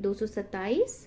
227।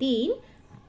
3,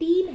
3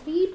3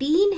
3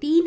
3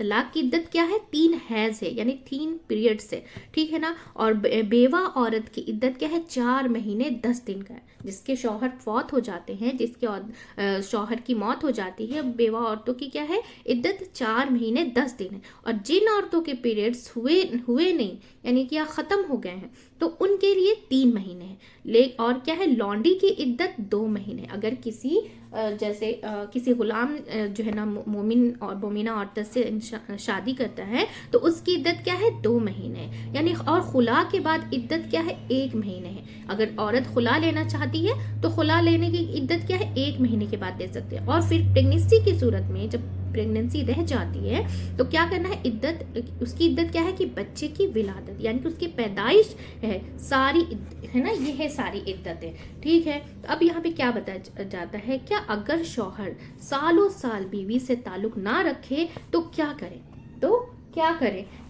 طلاق کی عدت کیا ہے؟ 3 حیض ہے، یعنی 3 پیریڈز ہے، ٹھیک ہے نا. اور بیوہ عورت کی عدت کیا ہے؟ 4 مہینے 10 دن کا ہے. جس کے شوہر فوت ہو جاتے ہیں، جس کے شوہر کی موت ہو جاتی ہے، بیوہ عورتوں کی کیا ہے؟ عدت 4 مہینے 10 دن ہے. اور جن عورتوں کے پیریڈز ہوئے نہیں، یعنی کہ ختم ہو گئے ہیں، تو ان کے لیے 3 مہینے ہیں. اور کیا ہے؟ لونڈی کی عدت 2 مہینے. اگر کسی جیسے کسی غلام جو ہے نا مومن اور مومنہ عورت سے شادی کرتا ہے تو اس کی عدت کیا ہے؟ 2 مہینے، یعنی. اور خلا کے بعد عدت کیا ہے؟ 1 مہینے ہے. اگر عورت خلا لینا چاہتی ہے تو خلا لینے کی عدت کیا ہے؟ 1 مہینے کے بعد دے سکتے ہیں. اور پھر پریگننسی کی صورت میں جب پریگننسی رہ جاتی ہے تو کیا کرنا ہے؟ عدت، اس کی عدت کیا ہے کہ بچے کی ولادت، یعنی کہ اس کی پیدائش ہے، ساری ہے نا، یہ ہے ساری عدتیں، ٹھیک ہے. اب یہاں پہ کیا بتایا جاتا ہے؟ کیا اگر شوہر سالوں سال بیوی سے تعلق نہ رکھے تو کیا کرے؟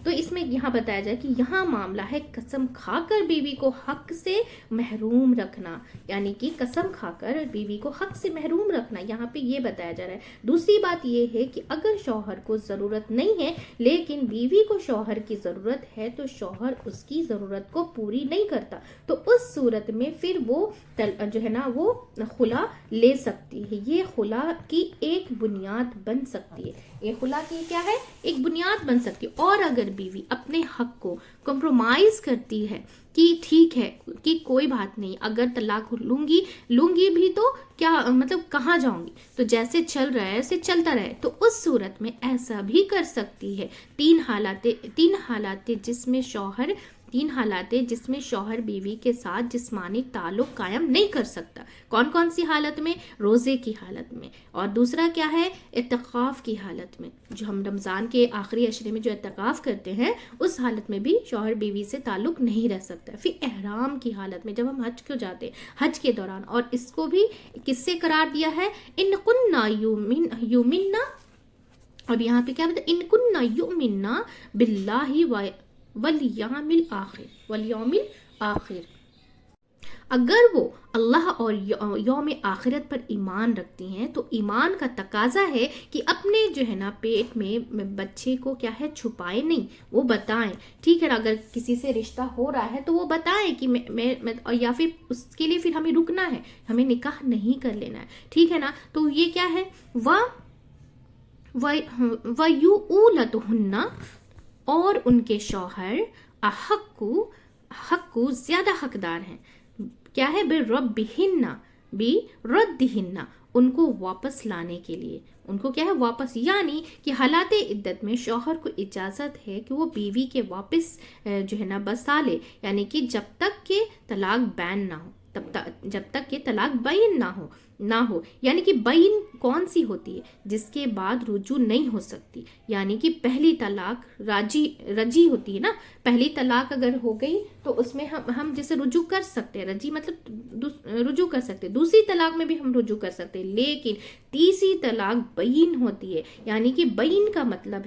تو اس میں یہاں بتایا جائے کہ یہاں معاملہ ہے قسم کھا کر بیوی کو حق سے محروم رکھنا، یعنی کہ قسم کھا کر بیوی کو حق سے محروم رکھنا، یہاں پہ یہ بتایا جا رہا ہے. دوسری بات یہ ہے کہ اگر شوہر کو ضرورت نہیں ہے لیکن بیوی کو شوہر کی ضرورت ہے تو شوہر اس کی ضرورت کو پوری نہیں کرتا تو اس صورت میں پھر وہ جو ہے نا وہ خلا لے سکتی ہے. یہ خلا کی ایک بنیاد بن سکتی ہے، یہ خلا کی کیا ہے؟ ایک بنیاد بن سکتی ہے. اور اگر بیوی اپنے حق کو کمپرومائز کرتی ہے کہ ٹھیک ہے کہ کوئی بات نہیں، اگر طلاق لوں گی بھی تو کیا مطلب کہاں جاؤں گی، تو جیسے چل رہا ہے اسے چلتا رہے، تو اس صورت میں ایسا بھی کر سکتی ہے. 3 حالات جس میں شوہر بیوی کے ساتھ جسمانی تعلق قائم نہیں کر سکتا. کون سی حالت میں؟ روزے کی حالت میں. اور دوسرا کیا ہے؟ اعتکاف کی حالت میں، جو ہم رمضان کے آخری عشرے میں جو اعتکاف کرتے ہیں اس حالت میں بھی شوہر بیوی سے تعلق نہیں رہ سکتا. پھر احرام کی حالت میں، جب ہم حج کو جاتے ہیں، حج کے دوران. اور اس کو بھی کس سے قرار دیا ہے؟ ان کننا یؤمننا. اب یہاں پہ کیا بتا؟ ان کننا یؤمننا باللہ والیوم الآخر. اگر وہ اللہ اور یوم آخرت پر ایمان رکھتی ہیں تو ایمان کا تقاضا ہے کہ اپنے جو ہے نا پیٹ میں بچے کو کیا ہے؟ چھپائے نہیں، وہ بتائیں، ٹھیک ہے نا. اگر کسی سے رشتہ ہو رہا ہے تو وہ بتائیں کہ میں یا پھر اس کے لیے پھر ہمیں رکنا ہے، ہمیں نکاح نہیں کر لینا ہے، ٹھیک ہے نا. تو یہ کیا ہے؟ وَيُؤْلَتُهُنَّ، اور ان کے شوہر حق کو زیادہ حقدار ہیں. کیا ہے؟ بِرَدِّهِنَّ، ان کو واپس لانے کے لیے. ان کو کیا ہے؟ واپس، یعنی کہ حالات عدت میں شوہر کو اجازت ہے کہ وہ بیوی کے واپس جو ہے نا بسا لے، یعنی کہ جب تک کہ طلاق بین نہ ہو، جب تک کہ طلاق بین نہ ہو. یعنی کہ بین کون سی ہوتی ہے؟ جس کے بعد رجوع نہیں ہو سکتی، یعنی کہ پہلی طلاق رجی ہوتی ہے نا. پہلی طلاق اگر ہو گئی تو اس میں ہم جیسے رجوع کر سکتے ہیں، رجی مطلب رجوع کر سکتے. دوسری طلاق میں بھی ہم رجوع کر سکتے، لیکن تیسری طلاق بین ہوتی ہے، یعنی کہ بین کا مطلب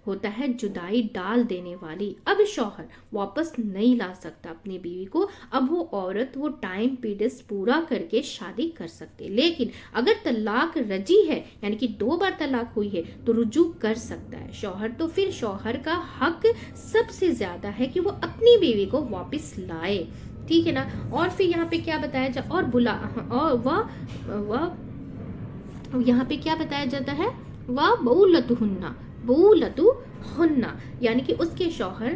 ہوتا ہے جدائی ڈال دینے والی. اب شوہر واپس نہیں لا سکتا اپنی بیوی کو. اب وہ عورت وہ ٹائم پیریڈ پورا کر کے شادی کر سکتے، لیکن اگر طلاق رجی ہے یعنی کہ 2 بار طلاق ہوئی ہے تو رجوع کر سکتا ہے شوہر. تو پھر شوہر کا حق سب سے زیادہ ہے کہ وہ اپنی بیوی کو واپس لائے، ٹھیک ہے نا. اور پھر یہاں پہ کیا بتایا جا یہاں پہ کیا بتایا جاتا ہے؟ بولتہن، یعنی کہ اس کے شوہر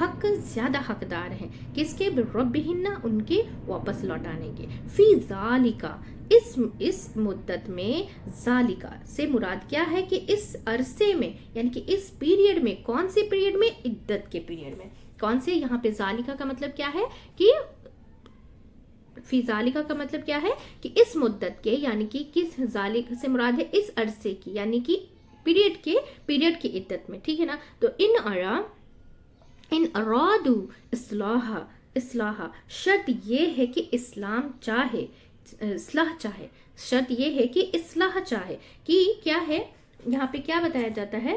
حق زیادہ حقدار ہیں. کس کے؟ بربہن، ان کے واپس لوٹانے کے. فی ذالکا، اس مدت میں، ذالکا سے مراد کیا ہے کہ اس عرصے میں، یعنی کہ اس پیریڈ میں. کون سے پیریڈ میں؟ عدت کے پیریڈ میں. کون سے؟ یہاں پہ ذالکا کا مطلب کیا ہے کہ فی ذالکا کا مطلب کیا ہے کہ اس مدت کے، یعنی کہ کس ذالک سے مراد ہے؟ اس عرصے کی، یعنی کہ پیریڈ کی عدت میں، ٹھیک ہے نا. تو ان ارادو اصلاح، شرط یہ ہے کہ اصلاح چاہے. شرط یہ ہے کہ اصلاح چاہے کہ کیا ہے؟ یہاں پہ کیا بتایا جاتا ہے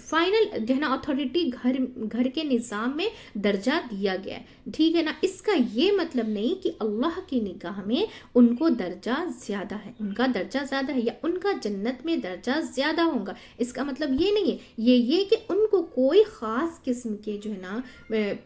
فائنل جو ہے نا اتھارٹی گھر کے نظام میں درجہ دیا گیا ہے، ٹھیک ہے نا. اس کا یہ مطلب نہیں کہ اللہ کی نگاہ میں ان کو درجہ زیادہ ہے، ان کا درجہ زیادہ ہے یا ان کا جنت میں درجہ زیادہ ہوگا. اس کا مطلب یہ نہیں ہے. یہ کہ ان کو کوئی خاص قسم کے جو ہے نا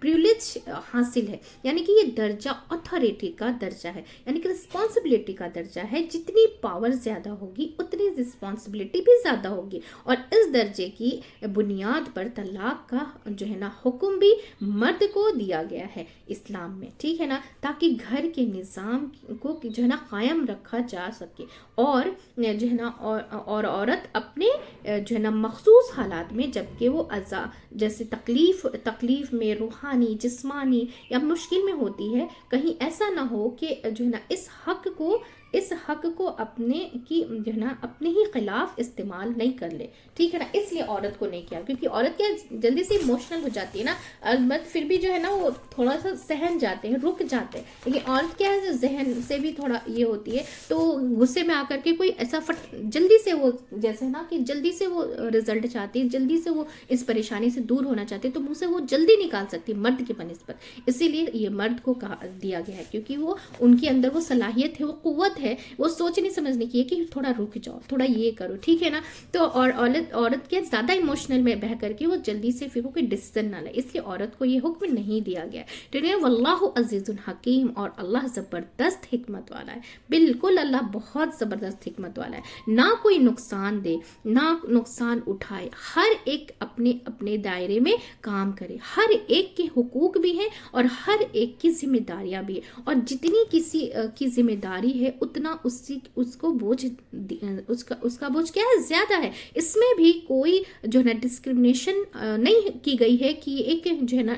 پریولیج حاصل ہے، یعنی کہ یہ درجہ اتھارٹی کا درجہ ہے، یعنی کہ رسپانسبلٹی کا درجہ ہے. جتنی پاور زیادہ ہوگی اتنی رسپانسبلٹی بھی زیادہ ہوگی. اور اس درجے کی بنیاد پر طلاق کا جو ہے نا حکم بھی مرد کو دیا گیا ہے اسلام میں، ٹھیک ہے نا، تاکہ گھر کے نظام کو جو ہے نا قائم رکھا جا سکے. اور جو ہے نا اور عورت اپنے جو ہے نا مخصوص حالات میں جبکہ وہ اذا جیسے تکلیف میں، روحانی، جسمانی یا مشکل میں ہوتی ہے، کہیں ایسا نہ ہو کہ جو ہے نا اس حق کو اپنے کی جو ہے نا اپنے ہی خلاف استعمال نہیں کر لے، ٹھیک ہے نا. اس لیے عورت کو نہیں کیا، کیونکہ عورت کیا جلدی سے ایموشنل ہو جاتی ہے نا، البتہ پھر بھی جو ہے نا وہ تھوڑا سا سہن جاتے ہیں، رک جاتے ہیں. لیکن عورت کیا ہے ذہن سے بھی تھوڑا یہ ہوتی ہے، تو غصے میں آ کر کے کوئی ایسا جلدی سے وہ جیسے نا کہ جلدی سے وہ رزلٹ چاہتی ہے، جلدی سے وہ اس پریشانی سے دور ہونا چاہتے ہیں، تو منہ سے وہ جلدی نکال سکتی مرد کی بنسبت. اسی لیے یہ مرد کو دیا گیا ہے، کیونکہ وہ ان کے اندر وہ صلاحیت ہے، وہ قوت ہے، وہ سوچنے سمجھنے کی ہے کہ تھوڑا رک جاؤ، تھوڑا یہ کرو، ٹھیک ہے نا. تو اور عورت کے زیادہ ایموشنل میں بہ کر کے وہ جلدی سے پھر وہ کوئی ڈیسیژن نہ لے، اس لیے عورت کو یہ حکم نہیں دیا گیا. ٹھیک ہے، واللہ عزیز حکیم، اور اللہ زبردست حکمت والا ہے. بالکل اللہ بہت زبردست حکمت والا ہے. نہ کوئی نقصان دے، نہ نقصان اٹھائے، ہر ایک اپنے اپنے دائرے میں کام کرے. ہر ایک کے حقوق بھی ہیں اور ہر ایک کی ذمہ داریاں بھی ہیں، اور جتنی کسی کی ذمہ داری ہے اتنا اس کو بوجھ اس کا بوجھ کیا ہے، زیادہ ہے. اس میں بھی کوئی جو ہے نا ڈسکرمنیشن نہیں کی گئی ہے کہ ایک جو ہے نا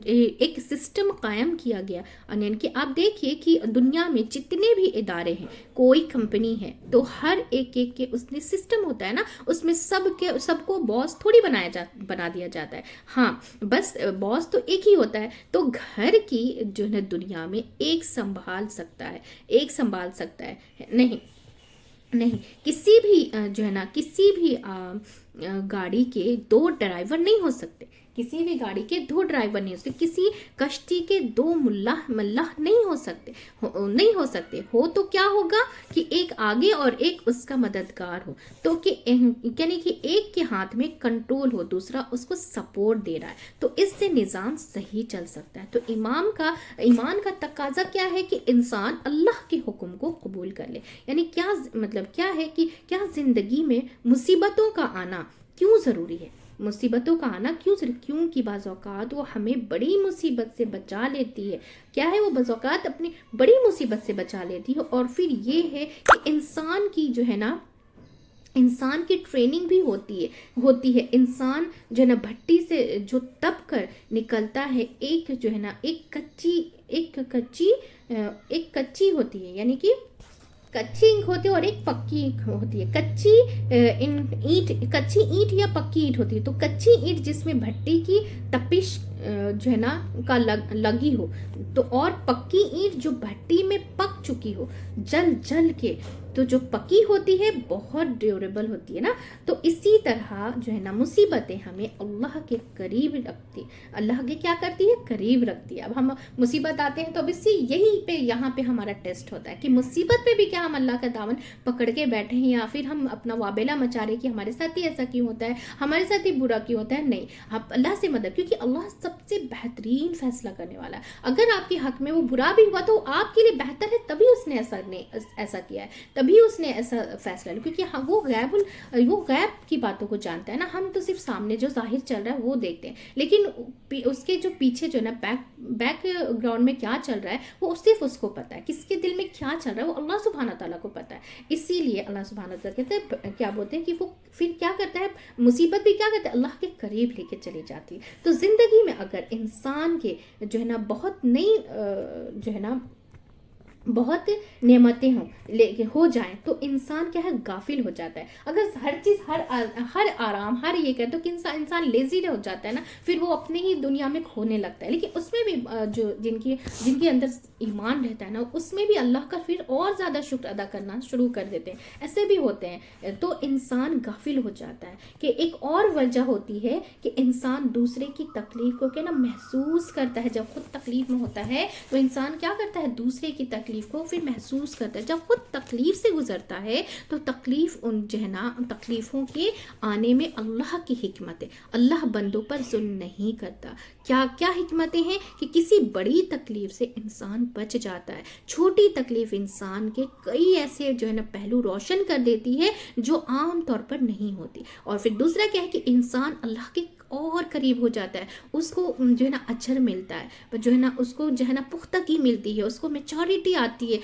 ایک سسٹم قائم کیا گیا. یعنی کہ آپ دیکھیے کہ دنیا میں جتنے بھی ادارے ہیں، کوئی کمپنی ہے تو ہر ایک کے اس میں سسٹم ہوتا ہے نا، اس میں سب کو باس تھوڑی بنا دیا جاتا ہے. ہاں بس باس تو ایک ہی ہوتا ہے. تو گھر کی جو ہے دنیا میں ایک سنبھال سکتا ہے نہیں کسی بھی جو ہے نا کسی بھی گاڑی کے دو ڈرائیور نہیں ہو سکتے، کسی بھی گاڑی کے دو ڈرائیور نہیں ہو سکتے، کسی کشتی کے دو ملاح نہیں ہو سکتے. ہو تو کیا ہوگا کہ ایک آگے اور ایک اس کا مددگار ہو، تو کہ یعنی کہ ایک کے ہاتھ میں کنٹرول ہو، دوسرا اس کو سپورٹ دے رہا ہے، تو اس سے نظام صحیح چل سکتا ہے. تو ایمان کا تقاضا کیا ہے کہ انسان اللہ کے حکم کو قبول کر لے. یعنی کیا مطلب کیا ہے کہ کیا زندگی میں مصیبتوں کا آنا کیوں ضروری ہے، کیوں کہ بعض اوقات وہ ہمیں بڑی مصیبت سے بچا لیتی ہے. کیا ہے، وہ بعض اوقات اپنی بڑی مصیبت سے بچا لیتی ہے. اور پھر یہ ہے کہ انسان کی جو ہے نا انسان کی ٹریننگ بھی ہوتی ہے. انسان جو ہے نا بھٹی سے جو تپ کر نکلتا ہے، ایک جو ہے نا ایک کچی ہوتی ہے، یعنی کہ کچی اینٹ ہوتی ہے اور ایک پکی ہوتی ہے. کچی اینٹ یا پکی اینٹ ہوتی ہے. تو کچی اینٹ جس میں بھٹی کی تپش جو ہے نا کا لگی ہو، تو اور پکی اینٹ جو بھٹی میں پک چکی ہو جل کے، تو جو پکی ہوتی ہے بہت ڈیوریبل ہوتی ہے نا. تو اسی طرح جو ہے نا مصیبتیں ہمیں اللہ کے قریب رکھتی، اللہ کے کیا کرتی ہے، قریب رکھتی ہے. اب ہم مصیبت آتے ہیں تو اب اسی یہاں پہ ہمارا ٹیسٹ ہوتا ہے کہ مصیبت پہ بھی کیا ہم اللہ کا دامن پکڑ کے بیٹھے ہیں، یا پھر ہم اپنا وابلہ مچا رہے کہ ہمارے ساتھ ہی ایسا کیوں ہوتا ہے، ہمارے ساتھ ہی برا کیوں ہوتا ہے. نہیں، آپ اللہ سے مدد، کیونکہ اللہ سب سے بہترین فیصلہ کرنے والا ہے. اگر آپ کے حق میں وہ برا بھی ہوا تو آپ کے لیے بہتر ہے، تبھی اس نے ایسا کیا ہے، تبھی اس نے ایسا فیصلہ لیا، کیونکہ وہ غیب کی باتوں کو جانتا ہے نا. ہم تو صرف سامنے جو ظاہر چل رہا ہے وہ دیکھتے ہیں، لیکن اس کے جو پیچھے جو نا بیک گراؤنڈ میں کیا چل رہا ہے وہ صرف اس کو پتا ہے. کس کے دل میں کیا چل رہا ہے وہ اللہ سبحانہ تعالیٰ کو پتا ہے. اسی لیے اللہ سبحانہ تعالیٰ کہتے ہیں، کیا بولتے ہیں کہ وہ پھر کیا کرتا ہے، مصیبت بھی کیا کرتا ہے، اللہ کے قریب لے کے چلی جاتی ہے. تو زندگی میں اگر انسان کے جو ہے نا بہت نئی جو ہے نا بہت نعمتیں ہوں، لیکن ہو جائیں تو انسان کیا ہے غافل ہو جاتا ہے. اگر ہر چیز ہر آرام ہر یہ کہ تو انسان لیزی ہو جاتا ہے نا, پھر وہ اپنے ہی دنیا میں کھونے لگتا ہے. لیکن اس میں بھی جو جن کے اندر ایمان رہتا ہے نا, اس میں بھی اللہ کا پھر اور زیادہ شکر ادا کرنا شروع کر دیتے ہیں. ایسے بھی ہوتے ہیں. تو انسان غافل ہو جاتا ہے. کہ ایک اور وجہ ہوتی ہے کہ انسان دوسرے کی تکلیف کو کہ نا محسوس کرتا ہے. جب خود تکلیف میں ہوتا ہے تو انسان کیا کرتا ہے, دوسرے کی تکلیف کو پھر محسوس کرتا ہے. جب خود تکلیف سے گزرتا ہے تو تکلیف ان جو ہے نا تکلیفوں کے آنے میں اللہ کی حکمت ہے. اللہ بندوں پر ظلم نہیں کرتا. کیا کیا حکمتیں ہیں کہ کسی بڑی تکلیف سے انسان بچ جاتا ہے. چھوٹی تکلیف انسان کے کئی ایسے جو ہے نا پہلو روشن کر دیتی ہے جو عام طور پر نہیں ہوتی. اور پھر دوسرا کیا ہے کہ انسان اللہ کے اور قریب ہو جاتا ہے. اس کو جو ہے نا اجر ملتا ہے, جو ہے نا اس کو جو ہے نا پختگی ملتی ہے, اس کو میچورٹی آتی ہے,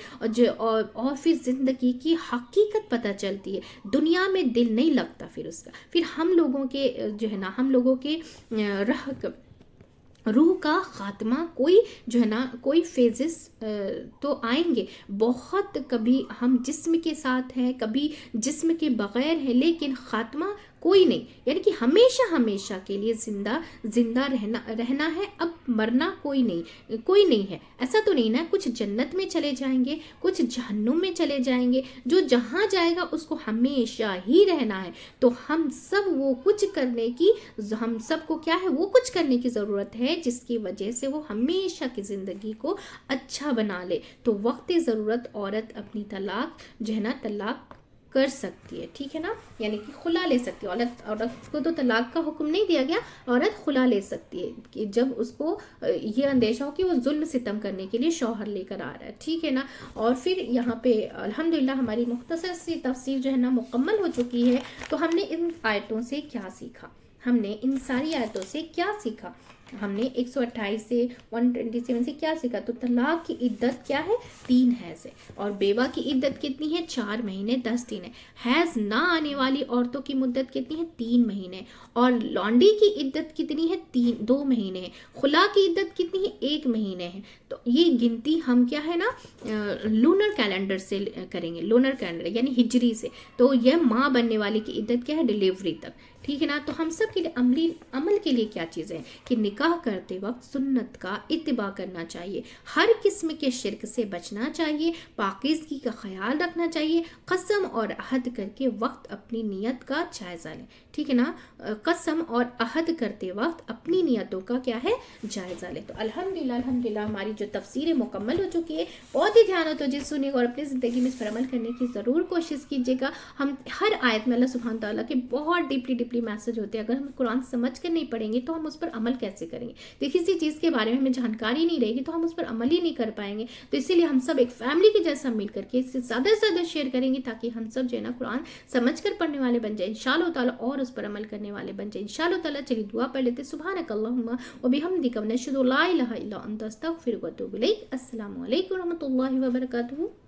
اور پھر زندگی کی حقیقت پتہ چلتی ہے. دنیا میں دل نہیں لگتا پھر اس کا. پھر ہم لوگوں کے جو ہے نا ہم لوگوں کے روح کا خاتمہ کوئی جو ہے نا کوئی فیزز تو آئیں گے بہت. کبھی ہم جسم کے ساتھ ہیں, کبھی جسم کے بغیر ہیں, لیکن خاتمہ کوئی نہیں. یعنی کہ ہمیشہ کے لیے زندہ رہنا ہے. اب مرنا کوئی نہیں ہے. ایسا تو نہیں نا کچھ جنت میں چلے جائیں گے, کچھ جہنم میں چلے جائیں گے. جو جہاں جائے گا اس کو ہمیشہ ہی رہنا ہے. تو ہم سب کو کیا ہے وہ کچھ کرنے کی ضرورت ہے جس کی وجہ سے وہ ہمیشہ کی زندگی کو اچھا بنا لے. تو وقت ضرورت عورت اپنی طلاق جو ہے نا طلاق کر سکتی ہے. ٹھیک ہے نا, یعنی کہ خلا لے سکتی ہے. عورت کو تو طلاق کا حکم نہیں دیا گیا, عورت خلا لے سکتی ہے کہ جب اس کو یہ اندیشہ ہو کہ وہ ظلم ستم کرنے کے لیے شوہر لے کر آ رہا ہے. ٹھیک ہے نا. اور پھر یہاں پہ الحمدللہ ہماری مختصر سی تفسیر جو ہے نا مکمل ہو چکی ہے. تو ہم نے ان آیتوں سے کیا سیکھا, ہم نے ان ساری آیتوں سے کیا سیکھا, ہم نے 128 سے 127 سے کیا سیکھا. تو طلاق کی عدت کیا ہے, 3 حیض ہے. اور بیوہ کی عدت کتنی ہے, 4 مہینے 10 دن ہے. حیض نہ آنے والی عورتوں کی مدت کتنی ہے, 3 مہینے. اور لونڈی کی عدت کتنی ہے, 2 مہینے ہے. خلا کی عدت کتنی ہے, 1 مہینے ہے. تو یہ گنتی ہم کیا ہے نا لونر کیلنڈر سے کریں گے, لونر کیلنڈر یعنی ہجری سے. تو یہ ماں بننے والی کی عدت کیا ہے, ڈیلیوری تک. ٹھیک ہے نا. تو ہم سب کے لیے عمل کے لیے کیا چیزیں کہ نکاح کرتے وقت سنت کا اتباع کرنا چاہیے, ہر قسم کے شرک سے بچنا چاہیے, پاکیزگی کا خیال رکھنا چاہیے, قسم اور عہد کر کے وقت اپنی نیت کا جائزہ لیں. ٹھیک ہے نا, قسم اور عہد کرتے وقت اپنی نیتوں کا کیا ہے, جائزہ لیں. تو الحمدللہ ہماری جو تفسیر مکمل ہو چکی ہے. بہت ہی دھیان و توجہ سنیے اور اپنی زندگی میں اس پر عمل کرنے کی ضرور کوشش کیجیے گا. ہم ہر آیت میں اللہ سبحانہ تعالیٰ کے بہت ڈیپلی میسج ہوتے ہیں. اگر ہم قرآن سمجھ کر نہیں پڑھیں گے تو ہم اس پر عمل کیسے کریں گے. دیکھیے کسی چیز کے بارے میں ہمیں جانکاری نہیں رہے گی تو ہم اس پر عمل ہی نہیں کر پائیں گے. تو اسی لیے ہم سب ایک فیملی کے جیسا مل کر کے اس سے زیادہ سے زیادہ شیئر کریں گے تاکہ ہم سب جو ہے نا قرآن سمجھ کر پڑھنے والے بن جائیں انشاءاللہ تعالیٰ, اور اس پر عمل کرنے والے بن جائیں انشاءاللہ تعالیٰ. چلیے دعا پڑھ لیتے. سبحانک اللہم و بحمدک ونشہد لا الہ الا انت استغفرک و اتوب الیک. السلام علیکم و رحمۃ اللہ وبرکاتہ.